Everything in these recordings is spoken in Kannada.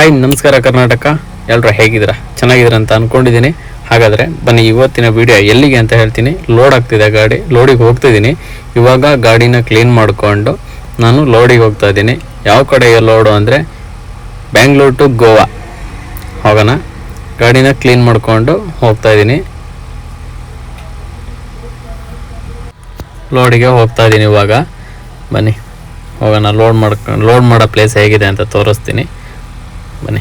ಹಾಯ್, ನಮಸ್ಕಾರ ಕರ್ನಾಟಕ. ಎಲ್ಲರೂ ಹೇಗಿದ್ದೀರಾ? ಚೆನ್ನಾಗಿದ್ದೀರಾ ಅಂತ ಅಂದ್ಕೊಂಡಿದ್ದೀನಿ. ಹಾಗಾದರೆ ಬನ್ನಿ, ಇವತ್ತಿನ ವಿಡಿಯೋ ಎಲ್ಲಿಗೆ ಅಂತ ಹೇಳ್ತೀನಿ. ಲೋಡ್ ಆಗ್ತಿದೆ ಗಾಡಿ, ಲೋಡಿಗೆ ಹೋಗ್ತಿದ್ದೀನಿ. ಇವಾಗ ಗಾಡಿನ ಕ್ಲೀನ್ ಮಾಡಿಕೊಂಡು ನಾನು ಲೋಡಿಗೆ ಹೋಗ್ತಾ ಇದ್ದೀನಿ. ಯಾವ ಕಡೆಗೆ ಲೋಡು ಅಂದರೆ ಬ್ಯಾಂಗ್ಳೂರ್ ಟು ಗೋವಾ ಹೋಗೋಣ. ಗಾಡಿನ ಕ್ಲೀನ್ ಮಾಡಿಕೊಂಡು ಹೋಗ್ತಾ ಇದ್ದೀನಿ. ಲೋಡಿಗೆ ಹೋಗ್ತಾ ಇದ್ದೀನಿ ಇವಾಗ. ಬನ್ನಿ ಹೋಗೋಣ. ಲೋಡ್ ಮಾಡೋ ಪ್ಲೇಸ್ ಹೇಗಿದೆ ಅಂತ ತೋರಿಸ್ತೀನಿ. ಬನ್ನಿ.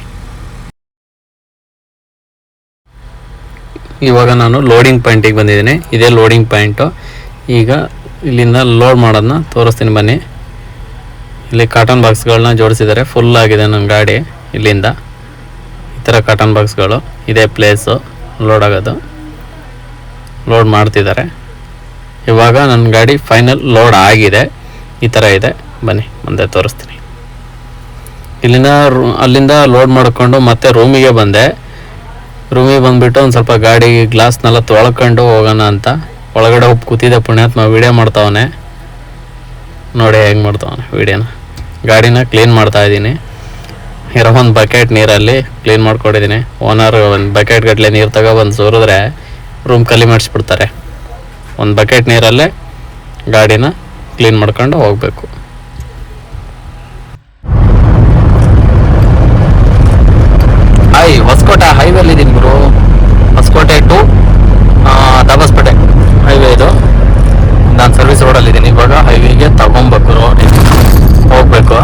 ಇವಾಗ ನಾನು ಲೋಡಿಂಗ್ ಪಾಯಿಂಟಿಗೆ ಬಂದಿದ್ದೀನಿ. ಇದೇ ಲೋಡಿಂಗ್ ಪಾಯಿಂಟು. ಈಗ ಇಲ್ಲಿಂದ ಲೋಡ್ ಮಾಡೋದನ್ನ ತೋರಿಸ್ತೀನಿ. ಬನ್ನಿ. ಇಲ್ಲಿ ಕಾಟನ್ ಬಾಕ್ಸ್ಗಳನ್ನ ಜೋಡಿಸಿದ್ದಾರೆ. ಫುಲ್ ಆಗಿದೆ ನನ್ನ ಗಾಡಿ. ಇಲ್ಲಿಂದ ಈ ಥರ ಕಾಟನ್ ಬಾಕ್ಸ್ಗಳು. ಇದೇ ಪ್ಲೇಸು ಲೋಡ್ ಆಗೋದು. ಲೋಡ್ ಮಾಡ್ತಿದ್ದಾರೆ. ಇವಾಗ ನನ್ನ ಗಾಡಿ ಫೈನಲ್ ಲೋಡ್ ಆಗಿದೆ. ಈ ಥರ ಇದೆ. ಬನ್ನಿ ಮುಂದೆ ತೋರಿಸ್ತೀನಿ. ಅಲ್ಲಿಂದ ಲೋಡ್ ಮಾಡಿಕೊಂಡು ಮತ್ತೆ ರೂಮಿಗೆ ಬಂದೆ. ರೂಮಿಗೆ ಬಂದುಬಿಟ್ಟು ಒಂದು ಸ್ವಲ್ಪ ಗಾಡಿ ಗ್ಲಾಸ್ನೆಲ್ಲ ತೊಳ್ಕೊಂಡು ಹೋಗೋಣ ಅಂತ ಒಳಗಡೆ ಹೋಗಿ ಕೂತಿದ್ದೆ. ಪುಣ್ಯಾತ್ಮ ವೀಡಿಯೋ ಮಾಡ್ತಾವನೆ. ನೋಡಿ ಹೆಂಗೆ ಮಾಡ್ತಾವನೆ ವೀಡಿಯೋನ. ಗಾಡಿನ ಕ್ಲೀನ್ ಮಾಡ್ತಾಯಿದ್ದೀನಿ. ಇರೋ ಒಂದು ಬಕೆಟ್ ನೀರಲ್ಲಿ ಕ್ಲೀನ್ ಮಾಡ್ಕೊಂಡಿದ್ದೀನಿ. ಓನರ್ ಒಂದು ಬಕೆಟ್ ಗಟ್ಟಲೆ ನೀರು ತಗೊಬಂದು ಸುರಿದ್ರೆ ರೂಮ್ ಖಾಲಿ ಮಾಡಿಸ್ಬಿಡ್ತಾರೆ. ಒಂದು ಬಕೆಟ್ ನೀರಲ್ಲೇ ಗಾಡಿನ ಕ್ಲೀನ್ ಮಾಡ್ಕೊಂಡು ಹೋಗಬೇಕು. ಹೊಸಕೋಟೆ ಹೈವೇಲಿ ಇದ್ದೀನಿ ಗುರು. ಹೊಸಕೋಟೆ ಟು ದಾಬಸ್ಪೇಟೆ ಹೈವೇ ಇದು. ನಾನು ಸರ್ವಿಸ್ ರೋಡಲ್ಲಿದ್ದೀನಿ. ಇವಾಗ ಹೈವೇಗೆ ತಗೊಬೇಕು, ಹೋಗ್ಬೇಕು.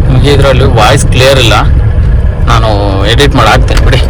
ನಿಮಗೆ ಇದರಲ್ಲಿ ವಾಯ್ಸ್ ಕ್ಲಿಯರ್ ಇಲ್ಲ. ನಾನು ಎಡಿಟ್ ಮಾಡಿ ಹಾಕ್ತೇನೆ ಬಿಡಿ.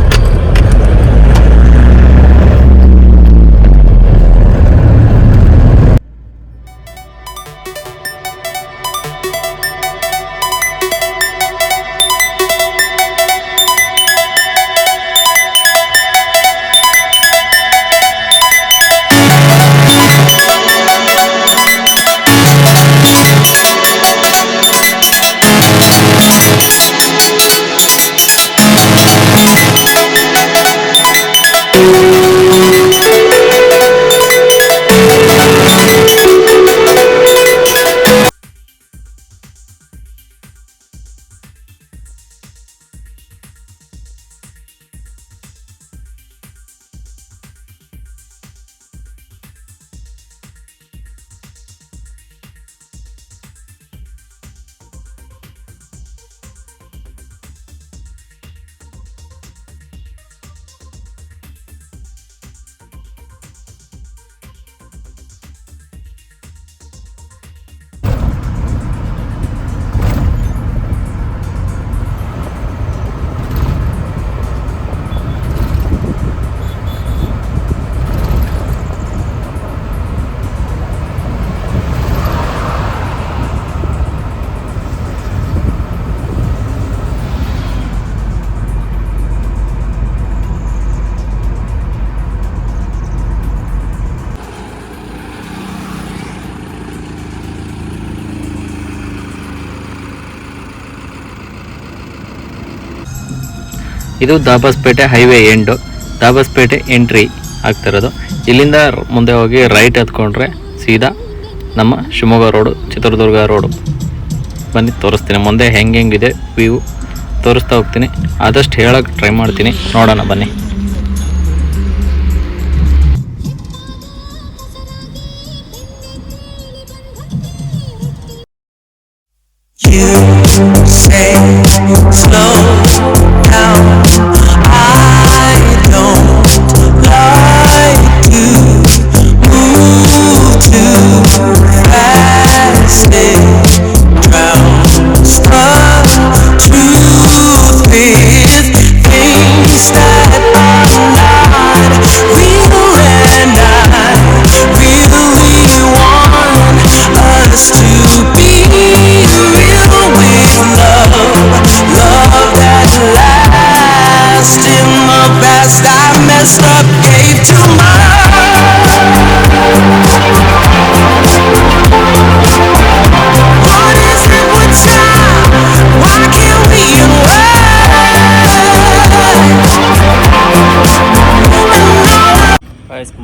ಇದು Dabaspete highway end. Dabaspete entry ಆಗ್ತಿರೋದು. ಇಲ್ಲಿಂದ ಮುಂದೆ ಹೋಗಿ ರೈಟ್ ಎತ್ಕೊಂಡ್ರೆ ಸೀದಾ ನಮ್ಮ ಶಿವಮೊಗ್ಗ ರೋಡು, ಚಿತ್ರದುರ್ಗ ರೋಡು. ಬನ್ನಿ ತೋರಿಸ್ತೀನಿ ಮುಂದೆ ಹೆಂಗಿದೆ ವ್ಯೂ ತೋರಿಸ್ತಾ ಹೋಗ್ತೀನಿ. ಆದಷ್ಟು ಹೇಳೋಕ್ಕೆ ಟ್ರೈ ಮಾಡ್ತೀನಿ. ನೋಡೋಣ ಬನ್ನಿ.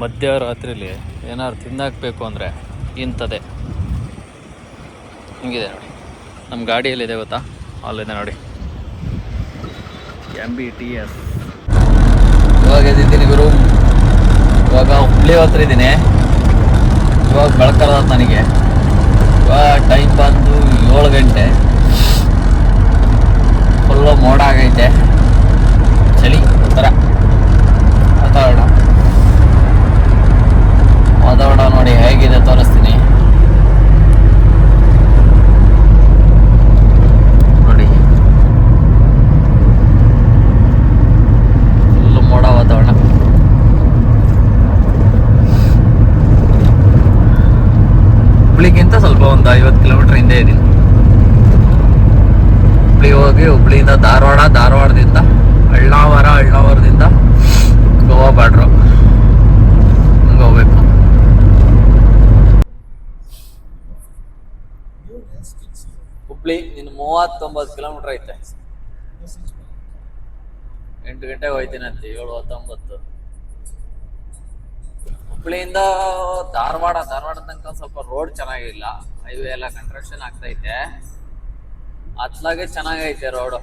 ಮಧ್ಯರಾತ್ರಿಲಿ ಏನಾದ್ರು ತಿನ್ನಾಕಬೇಕು ಅಂದರೆ ಇಂಥದ್ದೇ ಹಿಂಗಿದೆ ನೋಡಿ. ನಮ್ಮ ಗಾಡಿಯಲ್ಲಿದೆ ಗೊತ್ತಾ, ಅಲ್ಲಿದೆ ನೋಡಿ MBTS. ಇವಾಗ ಎದ್ದಿದ್ದೀನಿ ಗುರು. ಇವಾಗ ಹುಬ್ಳಿ ಹತ್ರ ಇದ್ದೀನಿ. ಇವಾಗ ಬೆಳಕಲ್ಲ ನನಗೆ. ಇವಾಗ ಟೈಮ್ ಬಂದು 7 ಗಂಟೆ. ಫುಲ್ಲು ಮೋಡ ಆಗೈತೆ, ಚಳಿ ಒಂಥರ. ವಾತಾವರಣ ನೋಡಿ ಹೇಗಿದೆ ತೋರಿಸ್ತೀನಿ ನೋಡಿ. ಫುಲ್ಲು ಮೋಡ ವಾತಾವರಣ. ಹುಬ್ಳಿಗಿಂತ ಸ್ವಲ್ಪ ಒಂದು 50 ಕಿಲೋಮೀಟರ್ ಹಿಂದೆ ಇದ್ದೀನಿ. ಹುಬ್ಳಿ ಹೋಗಿ ಹುಬ್ಳಿಯಿಂದ ಧಾರವಾಡದಿಂದ ಅಳ್ನಾವರದಿಂದ ಗೋವಾ ಬಾರ್ಡ್ರು ಹಂಗೆ ಹೋಗ್ಬೇಕು. ಹುಬ್ಳಿ ಇನ್ನು 39 ಕಿಲೋಮೀಟರ್ ಐತೆ. 8 ಗಂಟೆಗೆ ಹೋಯ್ತೀನಂತೆ, 7:19. ಹುಬ್ಳಿಯಿಂದ ಧಾರವಾಡ ತನಕ ಸ್ವಲ್ಪ ರೋಡ್ ಚೆನ್ನಾಗಿಲ್ಲ. ಹೈವೇ ಎಲ್ಲ ಕನ್ಸ್ಟ್ರಕ್ಷನ್ ಆಗ್ತೈತೆ. ಅತ್ಲಾಗೆ ಚೆನ್ನಾಗೈತೆ ರೋಡು.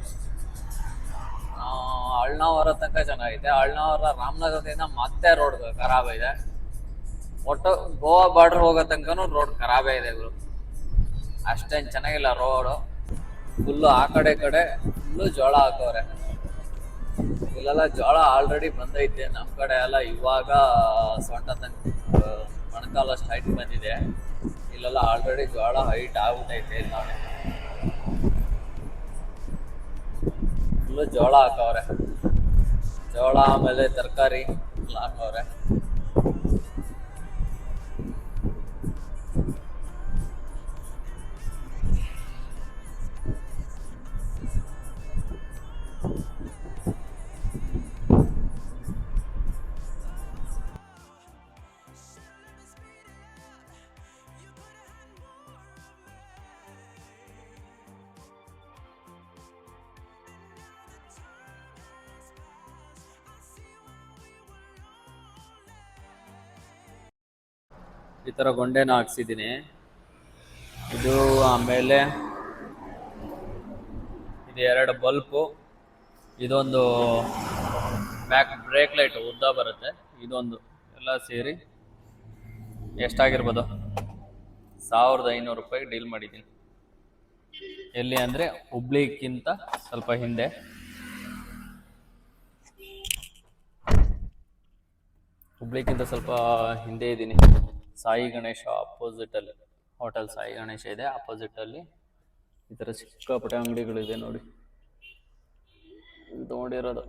ಅಳ್ನಾವರ ತನಕ ಚೆನ್ನಾಗೈತೆ. ಅಳ್ನಾವರ ರಾಮನಗರದಿಂದ ಮತ್ತೆ ರೋಡ್ ಖರಾಬ್ ಇದೆ. ಒಟ್ಟು ಗೋವಾ ಬಾರ್ಡರ್ ಹೋಗೋ ತನಕನೂ ರೋಡ್ ಖರಾಬೇ ಇದೆ ಗುರು. ಅಷ್ಟೇನು ಚೆನ್ನಾಗಿಲ್ಲ ರೋಡು. ಫುಲ್ಲು ಆ ಕಡೆ ಫುಲ್ಲು ಜೋಳ ಹಾಕವ್ರೆ. ಇಲ್ಲೆಲ್ಲ ಜೋಳ ಆಲ್ರೆಡಿ ಬಂದೈತೆ. ನಮ್ಮ ಕಡೆ ಎಲ್ಲ ಇವಾಗ ಸೊಂಟ ತನಕ ಮೊಣಕಾಲಷ್ಟು ಹೈಟ್ ಬಂದಿದೆ. ಇಲ್ಲೆಲ್ಲ ಆಲ್ರೆಡಿ ಜೋಳ ಹೈಟ್ ಆಗ್ಬಿಟ್ಟೈತೆ. ನೋಡಿ ಫುಲ್ಲು ಜೋಳ ಹಾಕವ್ರೆ. ಜೋಳ ಆಮೇಲೆ ತರಕಾರಿ ಎಲ್ಲ ಹಾಕವ್ರೆ. ಈ ಥರ ಗೊಂಡೆನ ಹಾಕ್ಸಿದ್ದೀನಿ. ಇದು ಆಮೇಲೆ ಇದು 2 ಬಲ್ಪು, ಇದೊಂದು ಬ್ಯಾಕ್ ಬ್ರೇಕ್ ಲೈಟ್ ಉದ್ದ ಬರುತ್ತೆ, ಇದೊಂದು ಎಲ್ಲ ಸೇರಿ ಎಷ್ಟಾಗಿರ್ಬೋದು 1500 ರೂಪಾಯಿಗೆ ಡೀಲ್ ಮಾಡಿದ್ದೀನಿ. ಎಲ್ಲಿ ಅಂದರೆ ಹುಬ್ಳಿಗಿಂತ ಸ್ವಲ್ಪ ಹಿಂದೆ. ಹುಬ್ಳಿಗಿಂತ ಸ್ವಲ್ಪ ಹಿಂದೆ ಇದ್ದೀನಿ. ಸಾಯಿ ಗಣೇಶ ಅಪೋಸಿಟಲ್ಲಿ, ಹೋಟೆಲ್ ಸಾಯಿ ಗಣೇಶ ಇದೆ ಅಪೋಸಿಟಲ್ಲಿ. ಈ ಥರ ಸಿಕ್ಕಾಪಟ್ಟೆ ಅಂಗಡಿಗಳಿದೆ ನೋಡಿ, ನೋಡಿರೋದು.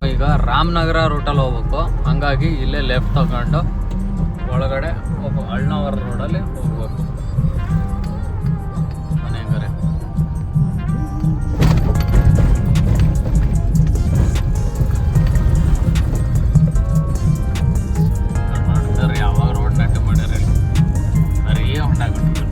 ಈಗ ರಾಮನಗರ ರೂಟಲ್ಲಿ ಹೋಗ್ಬೇಕು, ಹಂಗಾಗಿ ಇಲ್ಲೇ ಲೆಫ್ಟ್ ತಗೊಂಡು ಒಳಗಡೆ ಅಳ್ನಾವರ ರೋಡಲ್ಲಿ ಹೋಗ್ಬೇಕು. ಮನೆಗರೆ ಯಾವಾಗ ರೋಡ್ ನೆಟ್ಟು ಮಾಡ್ಯಾರ ಸರಿಯೇ ಹೊಂಡಾಗ್ಬಿಟ್ಟು.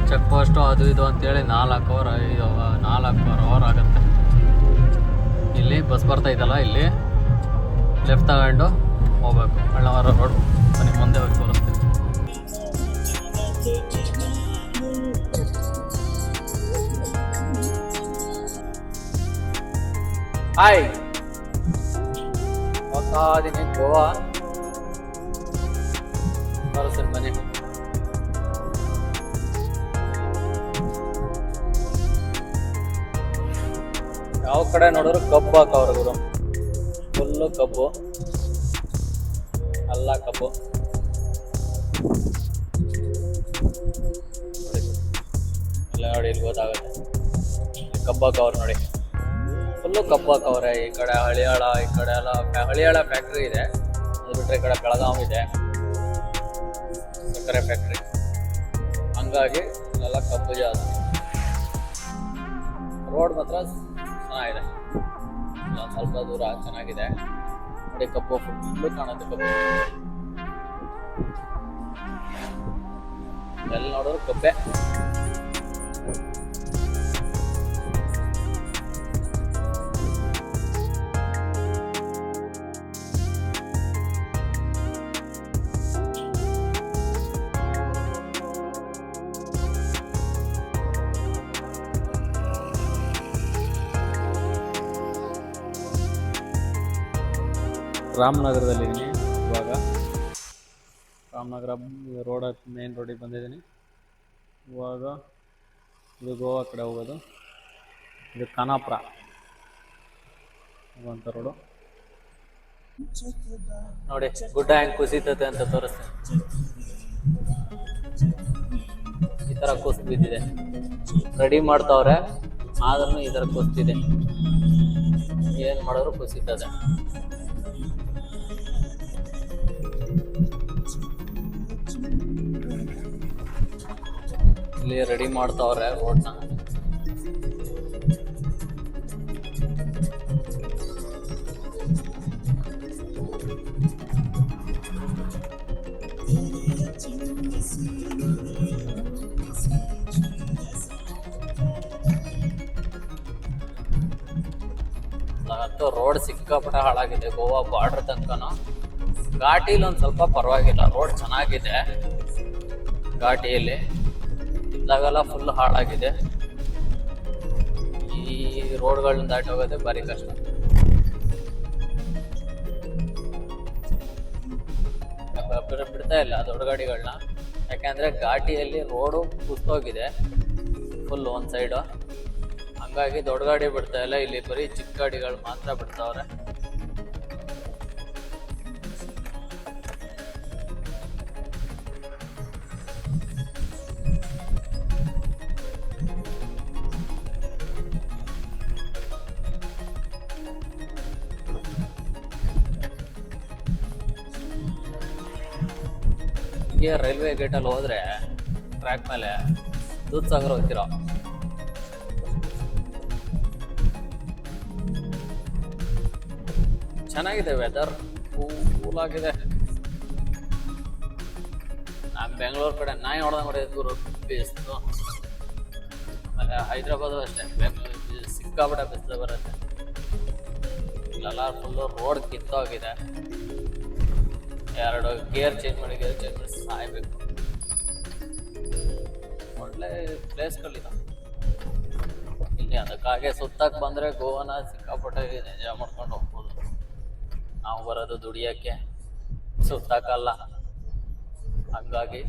ಚೆಕ್ ಪೋಸ್ಟು ಅದು ಇದು ಅಂತೇಳಿ 4 ಅವರ್ ಆಗುತ್ತೆ. ಇಲ್ಲಿ ಬಸ್ ಬರ್ತೈತಲ್ಲ, ಇಲ್ಲಿ ಲೆಫ್ಟ್ ತಗೊಂಡು ಹೋಗ್ಬೇಕು. ಅಳ್ನಾವರ ರೋಡ್ ಬನ್ನಿ, ಮುಂದೆ ಹೋಗಿ ತೋರಿಸ್ತೀನಿ. ಹಾಯ್, ಹೋಗ್ತಾ ಇದೀನಿ ಗೋವಾ. ತೋರಿಸ್ತೀನಿ ಬನ್ನಿ. ಯಾವ ಕಡೆ ನೋಡಿದ್ರು ಕಬ್ಬು ಹಾಕವ್ರೆ ಗುರು. ಫುಲ್ಲು ಕಬ್ಬು, ಎಲ್ಲ ಕಬ್ಬು. ಇಲ್ಲ ನೋಡಿ, ಇಲ್ಲಿ ಗೊತ್ತಾಗುತ್ತೆ. ಕಬ್ಬು ಹಾಕವ್ರೆ ನೋಡಿ, ಫುಲ್ಲು ಕಬ್ಬು ಹಾಕವ್ರೆ. ಈ ಕಡೆ ಹಳಿಯಾಳ, ಈ ಕಡೆ ಎಲ್ಲ ಹಳಿಯಾಳ ಫ್ಯಾಕ್ಟ್ರಿ ಇದೆ. ಅದು ಬಿಟ್ಟರೆ ಈ ಕಡೆ ಬೆಳಗಾವಿ ಇದೆ, ಸಕ್ಕರೆ ಫ್ಯಾಕ್ಟ್ರಿ. ಹಂಗಾಗಿ ಇಲ್ಲೆಲ್ಲ ಕಬ್ಬು ಜಾಸ್ತಿ. ರೋಡ್ ಮಾತ್ರ ಚೆನ್ನಾಗಿದೆ, ಸ್ವಲ್ಪ ದೂರ ಚೆನ್ನಾಗಿದೆ ನೋಡಿ. ಕಬ್ಬು ಫುಲ್ಲು ಕಾಣುತ್ತೆ, ಕಬ್ಬು ಎಲ್ಲಿ ನೋಡೋರು ಕಬ್ಬೆ. ರಾಮನಗರದಲ್ಲಿದ್ದೀನಿ ಇವಾಗ. ರಾಮನಗರ ರೋಡ್, ಮೇನ್ ರೋಡಿಗೆ ಬಂದಿದ್ದೀನಿ ಇವಾಗ. ಇದು ಗೋವಾ ಕಡೆ ಹೋಗೋದು, ಇದು ಖಾನಾಪುರ ಹೋಗುವಂಥ ರೋಡು ನೋಡಿ. ಗುಡ್ಡ ಹೆಂಗೆ ಕುಸಿತತೆ ಅಂತ ತೋರಿಸ್ತೀನಿ. ಈ ಥರ ಕುಸ್ ಬಿದ್ದಿದೆ, ರೆಡಿ ಮಾಡ್ತಾವ್ರೆ ಆದ್ರೂ ಈ ಥರ ಕುಸ್ತಿದೆ. ಏನು ಮಾಡಿದ್ರು ಕುಸಿತದೆ. ಇಲ್ಲಿ ರೆಡಿ ಮಾಡ್ತಾವ್ರೆ ರೋಡ್ನ. ರೋಡ್ ಸಿಕ್ಕಾಪಟ್ಟೆ ಹಾಳಾಗಿದೆ ಗೋವಾ ಬಾರ್ಡರ್ ತನಕನೂ. ಘಾಟಿಲಿ ಒಂದು ಸ್ವಲ್ಪ ಪರವಾಗಿಲ್ಲ, ರೋಡ್ ಚೆನ್ನಾಗಿದೆ. ಘಾಟಿಯಲ್ಲಿ ಇದ್ದಾಗೆಲ್ಲ ಫುಲ್ ಹಾಳಾಗಿದೆ. ಈ ರೋಡ್ಗಳನ್ನ ದಾಟಿ ಹೋಗೋದೇ ಭಾರಿ ಕಷ್ಟ. ಬಿಡ್ತಾ ಇಲ್ಲ ದೊಡ್ಡ ಗಾಡಿಗಳನ್ನ, ಯಾಕೆಂದ್ರೆ ಘಾಟಿಯಲ್ಲಿ ರೋಡು ಕುಸ್ತೋಗಿದೆ ಫುಲ್ ಒಂದು ಸೈಡು. ಹಂಗಾಗಿ ದೊಡ್ಡ ಗಾಡಿ ಬಿಡ್ತಾ ಇಲ್ಲ, ಇಲ್ಲಿ ಬರೀ ಚಿಕ್ಕ ಗಾಡಿಗಳು ಮಾತ್ರ ಬಿಡ್ತಾವ್ರೆ. ಹೀಗೆ ರೈಲ್ವೆ ಗೇಟಲ್ಲಿ ಹೋದ್ರೆ ಟ್ರ್ಯಾಕ್ ಮೇಲೆ ದೂದ್ ಸಾಗರ್ ಹೋಗ್ತಿರೋ. ಚೆನ್ನಾಗಿದೆ ವೆದರ್, ಕೂಲ್ ಆಗಿದೆ. ನಾನು ಬೆಂಗಳೂರು ಕಡೆ ನಾಯಿ ನೋಡ್ದಂಗೆ ಹೊಡೆದು ಬಿಸಿಲು. ಆಮೇಲೆ ಹೈದ್ರಾಬಾದು ಅಷ್ಟೇ, ಬೆಂಗಳೂರು ಸಿಕ್ಕಾಪಟ್ಟೆ ಬಿಸಿಲು ಬರುತ್ತೆ. ಇಲ್ಲೆಲ್ಲ ಫುಲ್ಲು ರೋಡ್ ಕಿತ್ತೋಗಿದೆ. 2 ಗೇರ್ ಚೇಂಜ್ ಮಾಡಿ ಸಾಯ್ಬೇಕು. ಒಳ್ಳೆ ಪ್ಲೇಸ್ಗಳಿದ ಇಲ್ಲಿ. ಅದಕ್ಕಾಗೆ ಸುತ್ತಕ್ಕೆ ಬಂದರೆ ಗೋವಾನ ಸಿಕ್ಕಾಪಟ್ಟೆ ಎಂಜಾಯ್ ಮಾಡ್ಕೊಂಡು ಹೋಗ್ಬೋದು. ನಾವು ಬರೋದು ದುಡಿಯೋಕ್ಕೆ, ಸುತ್ತಕ್ಕಲ್ಲ. ಹಾಗಾಗಿ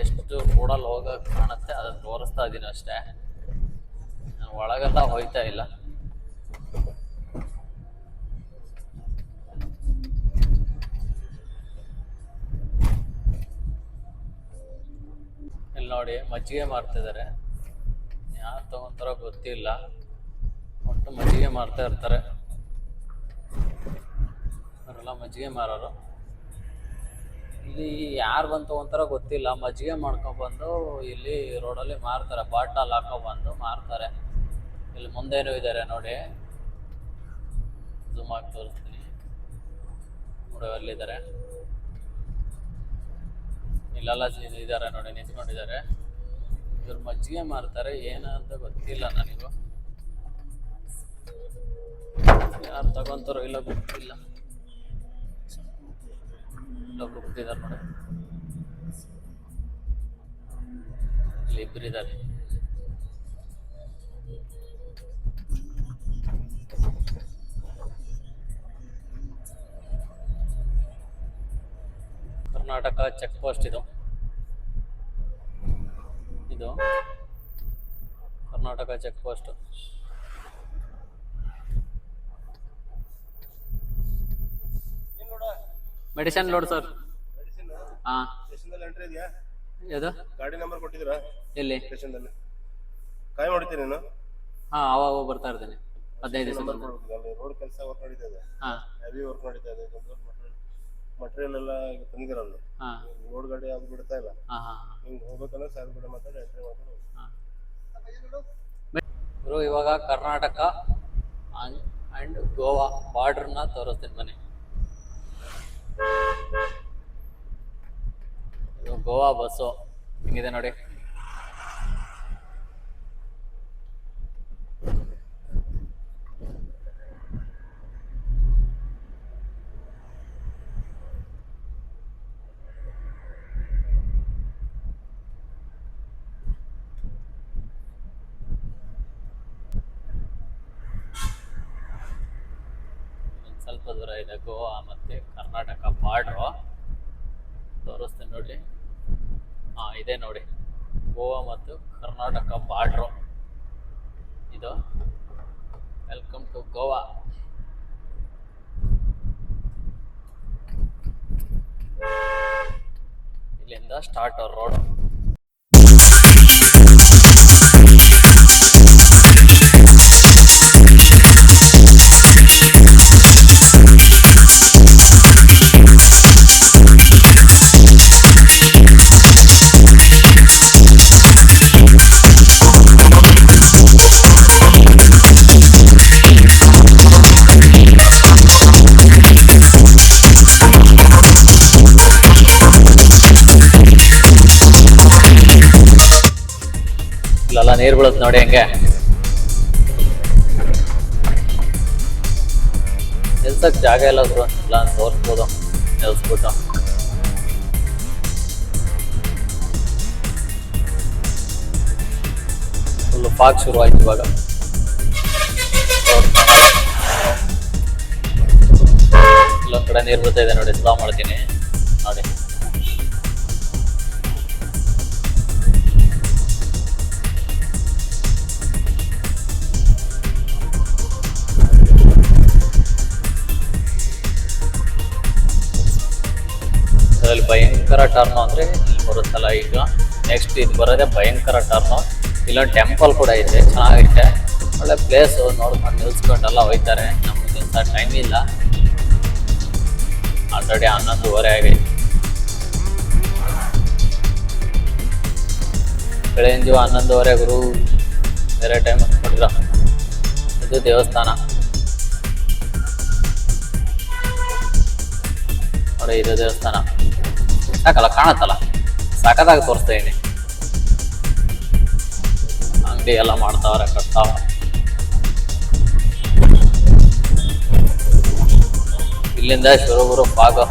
ಎಷ್ಟು ರೋಡಲ್ಲಿ ಹೋಗೋಕೆ ಕಾಣುತ್ತೆ ಅದನ್ನು ತೋರಿಸ್ತಾ ಇದ್ದೀನಿ ಅಷ್ಟೇ, ನಾನು ಒಳಗೆಲ್ಲ ಹೋಗ್ತಾ ಇಲ್ಲ. ಇಲ್ಲಿ ನೋಡಿ ಮಜ್ಜಿಗೆ ಮಾರ್ತಿದ್ದಾರೆ. ಯಾರು ತಗೊಂತಾರೋ ಗೊತ್ತಿಲ್ಲ, ಒಟ್ಟು ಮಜ್ಜಿಗೆ ಮಾರ್ತಾ ಇರ್ತಾರೆ ಅವರೆಲ್ಲ, ಮಜ್ಜಿಗೆ ಮಾರೋರು. ಇಲ್ಲಿ ಯಾರು ಬಂದು ತಗೊಂತಾರೋ ಗೊತ್ತಿಲ್ಲ, ಮಜ್ಜಿಗೆ ಮಾಡ್ಕೊಬಂದು ಇಲ್ಲಿ ರೋಡಲ್ಲಿ ಮಾರ್ತಾರೆ. ಬಾಟಲ್ ಹಾಕೊಬಂದು ಮಾರ್ತಾರೆ. ಇಲ್ಲಿ ಮುಂದೇನೂ ಇದ್ದಾರೆ ನೋಡಿ, ಝೂಮ್ ಆಗಿ ತೋರಿಸ್ತೀನಿ ನೋಡಿ. ಅಲ್ಲಿದ್ದಾರೆ, ಇಲ್ಲೆಲ್ಲ ಇದ್ದಾರೆ ನೋಡಿ, ನಿಂತ್ಕೊಂಡಿದ್ದಾರೆ. ಇವ್ರು ಮಜ್ಜಿಗೆ ಮಾರ್ತಾರೆ, ಏನಂತ ಗೊತ್ತಿಲ್ಲ ನನಗೂ. ಯಾರು ತಗೊಂತಾರೋ ಇಲ್ಲ ಗೊತ್ತಿಲ್ಲ. ಇಲ್ಲೊಬ್ರು ಕೂತಿದ್ದಾರೆ ನೋಡಿ, ಇಲ್ಲಿ ಇಬ್ಬರಿದ್ದಾರೆ. ಕರ್ನಾಟಕ ಚೆಕ್ ಪೋಸ್ಟ್ ಇದು Karnataka check post. Medicine load sir. ಹಾ, ಯಾವುದು ಗಾಡಿ ನಂಬರ್ ಕೊಟ್ಟಿದ್ದೀರಾ? ಎಲ್ಲಿ? ಸ್ಟೇಷನ್ದಲ್ಲಿ ಕಾಯಿ ಹೊಡಿತೀನಿ ನೀನು. ಹಾ ಅವಾಗ ಬರ್ತಾ ಇರ್ತೇನೆ 15 ದಿವಸ ರೋಡ್ ಕೆಲಸ ವರ್ಕ್ ನಡೀತಾ ಇದೆ. ಹೆವಿ ವರ್ಕ್ ನಡೀತಾ ಇದೆ. ಮಟೀರಿಯಲ್ ಎಲ್ಲ ತಂದಿರಲ್ಲ. ರೋಡ್ ಗಾಡಿ ಅದು ಬಿಡ್ತಾ ಇಲ್ಲ. ಹಿಂಗ್ ಹೋಗ್ಬೇಕಂದ್ರೆ ಸಾರ್ ಕೂಡ ಮಾತಾಡಿ ಎಂಟ್ರಿ ಮಾಡ್ಕೊಂಡು ಬ್ರೋ. ಇವಾಗ ಕರ್ನಾಟಕ ಅಂಡ್ ಗೋವಾ ಬಾರ್ಡರ್ನ ತೋರಿಸ್ತೀನಿ ಬನ್ನಿ. ಇದು ಗೋವಾ ಬಸ್ಸು ಹಿಂಗಿದೆ ನೋಡಿ. ಸ್ವಲ್ಪ ದೂರ ಇದೆ ಗೋವಾ ಮತ್ತೆ ಕರ್ನಾಟಕ ಬಾರ್ಡ್ರು ತೋರಿಸ್ತೀನಿ ನೋಡಿ. ಇದೆ ನೋಡಿ ಗೋವಾ ಮತ್ತು ಕರ್ನಾಟಕ ಬಾರ್ಡ್ರು ಇದು. Welcome to Goa. ಇಲ್ಲಿಂದ ಸ್ಟಾರ್ಟ್ ರೋಡ್. ಇಲ್ಲೆಲ್ಲ ನೀರು ಬೀಳುತ್ತೆ ನೋಡಿ ಹೆಂಗೆ. ನಿಲ್ಸಕ್ ಜಾಗ ಇಲ್ಲ ಬ್ರೋ. ಇಲ್ಲ ತೋರಿಸ್ಬೋದು ನಿಲ್ಸ್ಬಿಟ್ಟು. ಫುಲ್ ಫಾಗ್ ಶುರು ಆಯ್ತು ಇವಾಗ. ಇಲ್ಲೊಂದ್ ಕಡೆ ನೀರು ಬರ್ತಾ ಇದೆ ನೋಡಿ. ಸ್ಲೋ ಮಾಡ್ತೀನಿ ನೋಡಿ. ಅದರಲ್ಲಿ ಭಯಂಕರ ಟರ್ನ್ ಅಂದರೆ ಇಲ್ಲಿ ಬರುತ್ತಲ್ಲ ಈಗ. ನೆಕ್ಸ್ಟ್ ಇದು ಬರೋದೇ ಭಯಂಕರ ಟರ್ನು. ಇಲ್ಲೊಂದು ಟೆಂಪಲ್ ಕೂಡ ಐತೆ, ಚೆನ್ನಾಗೈತೆ. ಒಳ್ಳೆ ಪ್ಲೇಸು. ನೋಡ್ಕೊಂಡು ನಿಲ್ಸ್ಕೊಂಡೆಲ್ಲ ಹೋಯ್ತಾರೆ. ನಮ್ಗೆ ನಿಲ್ಸೋ ಟೈಮ್ ಇಲ್ಲ. ಆಲ್ರೆಡಿ 11:30 ಆಗೈತೆ. ಬೆಳಗಿನ ಜೀವ 11:30 ಗುರು. ಬೇರೆ ಟೈಮ್ ನೋಡಿದ್ರ. ಇದು ದೇವಸ್ಥಾನ ನೋಡಿ. ಇದು ದೇವಸ್ಥಾನ ಸಾಕಲ್ಲ, ಕಾಣತ್ತಲ್ಲ, ಸಾಕದಾಗ ತೋರಿಸ್ತಾ ಇದೀನಿ. ಅಂಗಡಿ ಎಲ್ಲ ಮಾಡ್ತಾವ್ರೆ, ಕಟ್ತಾವ. ಇಲ್ಲಿಂದ ಶುರುಗುರು ಫಾಗ್.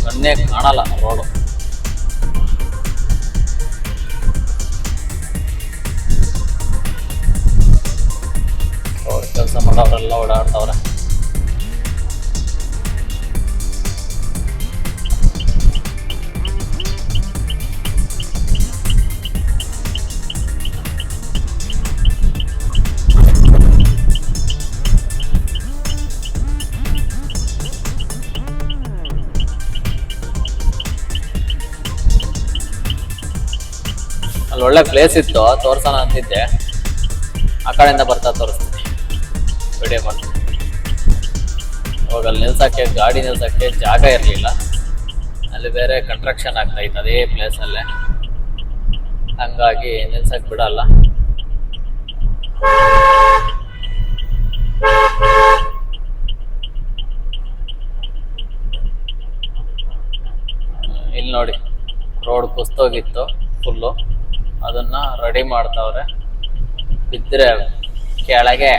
ಕಣ್ಣೇ ಕಾಣಲ್ಲ ರೋಡು. ರೋಡ್ ಕೆಲಸ ಮಾಡೋರೆಲ್ಲ ಓಡಾಡ್ತಾವ್ರೆ. ಅಲ್ಲಿ ಒಳ್ಳೆ ಪ್ಲೇಸ್ ಇತ್ತು, ತೋರ್ಸೋಣ ಅಂತಿದ್ದೆ. ಆ ಕಡೆಯಿಂದ ಬರ್ತಾ ತೋರಿಸ್ತೀನಿ, ವಿಡಿಯೋ ಮಾಡ್ತೀನಿ. ಇವಾಗ ಅಲ್ಲಿ ನಿಲ್ಸಕ್ಕೆ, ಗಾಡಿ ನಿಲ್ಸಕ್ಕೆ ಜಾಗ ಇರಲಿಲ್ಲ. ಅಲ್ಲಿ ಬೇರೆ ಕನ್ಸ್ಟ್ರಕ್ಷನ್ ಆಗ್ತಾ ಇತ್ತು ಅದೇ ಪ್ಲೇಸಲ್ಲೇ. ಹಂಗಾಗಿ ನಿಲ್ಸಕ್ಕೆ ಬಿಡಲ್ಲ. ಇಲ್ಲಿ ನೋಡಿ, ರೋಡ್ ಕುಸ್ತೋಗಿತ್ತು ಫುಲ್ಲು. ಅದನ್ನ ರೆಡಿ ಮಾಡ್ತಾವ್ರೆ. ಬಿದ್ದರೆ ಕೆಳಗೆ.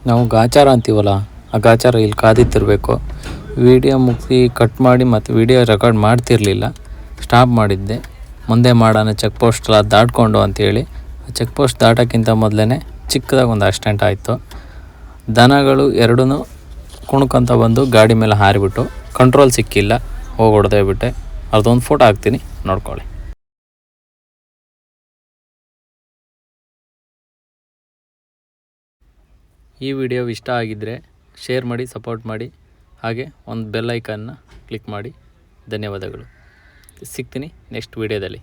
ನಾವು ಗಾಚಾರ ಅಂತೀವಲ್ಲ, ಆ ಗಾಚಾರ ಇಲ್ಲಿ ಕಾದಿತ್ತಿರಬೇಕು. ವಿಡಿಯೋ ಮುಗಿಸಿ ಕಟ್ ಮಾಡಿ ಮತ್ತು ವಿಡಿಯೋ ರೆಕಾರ್ಡ್ ಮಾಡ್ತಿರಲಿಲ್ಲ, ಸ್ಟಾಪ್ ಮಾಡಿದ್ದೆ. ಮುಂದೆ ಮಾಡೋಣ ಚೆಕ್ ಪೋಸ್ಟ್ ಎಲ್ಲ ದಾಟ್ಕೊಂಡು ಅಂತೇಳಿ. ಚೆಕ್ ಪೋಸ್ಟ್ ದಾಟೋಕ್ಕಿಂತ ಮೊದಲೇ ಚಿಕ್ಕದಾಗಿ ಒಂದು ಆಕ್ಸಿಡೆಂಟ್ ಆಯಿತು. ದನಗಳು ಎರಡೂ ಕುಣ್ಕೊಂತ ಬಂದು ಗಾಡಿ ಮೇಲೆ ಹಾರಿಬಿಟ್ಟು ಕಂಟ್ರೋಲ್ ಸಿಕ್ಕಿಲ್ಲ, ಹೋಗಿ ಹೊಡೆದೇ ಬಿಟ್ಟೆ. ಅದೊಂದು ಫೋಟೋ ಹಾಕ್ತೀನಿ, ನೋಡ್ಕೊಳ್ಳಿ. ಈ ವಿಡಿಯೋ ಇಷ್ಟ ಆಗಿದ್ದರೆ ಶೇರ್ ಮಾಡಿ, ಸಪೋರ್ಟ್ ಮಾಡಿ, ಹಾಗೆ ಒಂದು ಬೆಲ್ ಐಕನ್ನ ಕ್ಲಿಕ್ ಮಾಡಿ. ಧನ್ಯವಾದಗಳು. ಸಿಗ್ತೀನಿ ನೆಕ್ಸ್ಟ್ ವಿಡಿಯೋದಲ್ಲಿ.